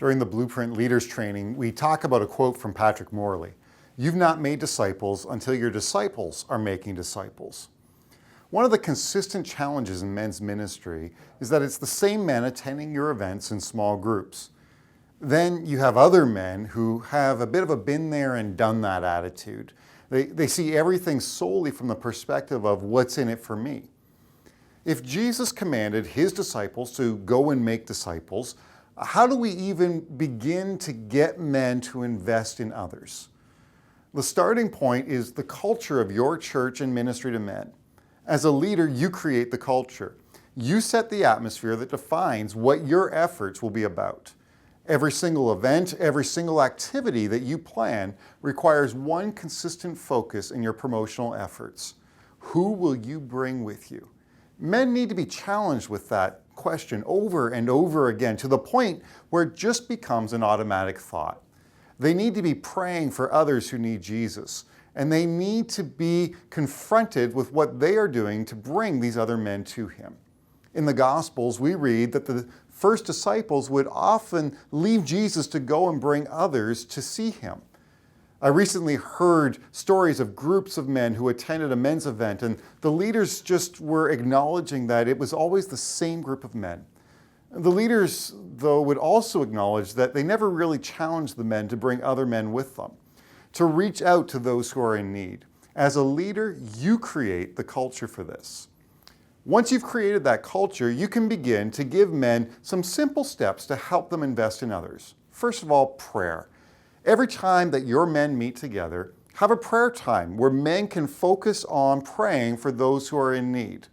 During the Blueprint Leaders Training, we talk about a quote from Patrick Morley. "You've not made disciples until your disciples are making disciples." One of the consistent challenges in men's ministry is that it's the same men attending your events in small groups. Then you have other men who have a bit of a been there and done that attitude. They see everything solely from the perspective of what's in it for me. If Jesus commanded his disciples to go and make disciples, how do we even begin to get men to invest in others? The starting point is the culture of your church and ministry to men. As a leader, you create the culture. You set the atmosphere that defines what your efforts will be about. Every single event, every single activity that you plan requires one consistent focus in your promotional efforts. Who will you bring with you? Men need to be challenged with that question over and over again to the point where it just becomes an automatic thought. They need to be praying for others who need Jesus, and they need to be confronted with what they are doing to bring these other men to him. In the Gospels, we read that the first disciples would often leave Jesus to go and bring others to see him. I recently heard stories of groups of men who attended a men's event, and the leaders just were acknowledging that it was always the same group of men. The leaders, though, would also acknowledge that they never really challenged the men to bring other men with them, to reach out to those who are in need. As a leader, you create the culture for this. Once you've created that culture, you can begin to give men some simple steps to help them invest in others. First of all, prayer. Every time that your men meet together, have a prayer time where men can focus on praying for those who are in need.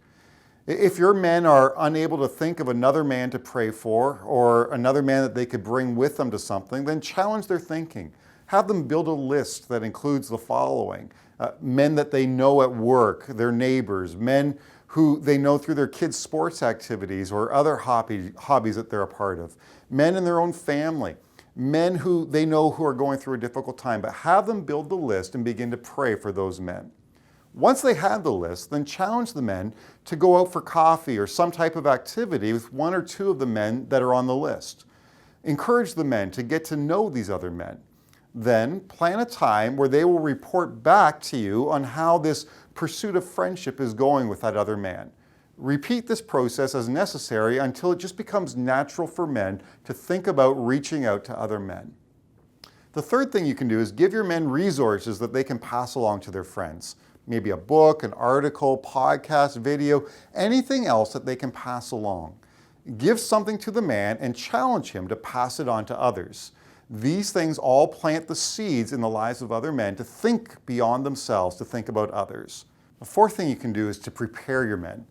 If your men are unable to think of another man to pray for or another man that they could bring with them to something, then challenge their thinking. Have them build a list that includes the following. Men that they know at work, their neighbors, men who they know through their kids' sports activities or other hobbies that they're a part of, men in their own family, men who they know who are going through a difficult time, but have them build the list and begin to pray for those men. Once they have the list, then challenge the men to go out for coffee or some type of activity with one or two of the men that are on the list. Encourage the men to get to know these other men. Then plan a time where they will report back to you on how this pursuit of friendship is going with that other man. Repeat this process as necessary until it just becomes natural for men to think about reaching out to other men. The third thing you can do is give your men resources that they can pass along to their friends. Maybe a book, an article, podcast, video, anything else that they can pass along. Give something to the man and challenge him to pass it on to others. These things all plant the seeds in the lives of other men to think beyond themselves, to think about others. The fourth thing you can do is to prepare your men.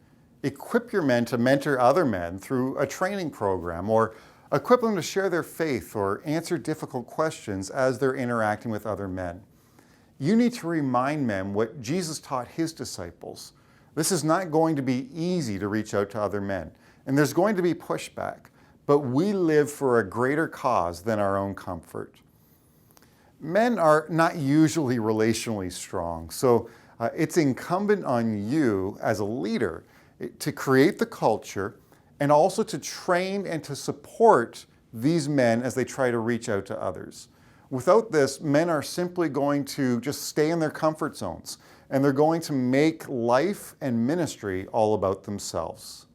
Equip your men to mentor other men through a training program, or equip them to share their faith or answer difficult questions as they're interacting with other men. You need to remind men what Jesus taught his disciples. This is not going to be easy to reach out to other men, and there's going to be pushback, but we live for a greater cause than our own comfort. Men are not usually relationally strong, so it's incumbent on you as a leader to create the culture and also to train and to support these men as they try to reach out to others. Without this, men are simply going to just stay in their comfort zones, and they're going to make life and ministry all about themselves.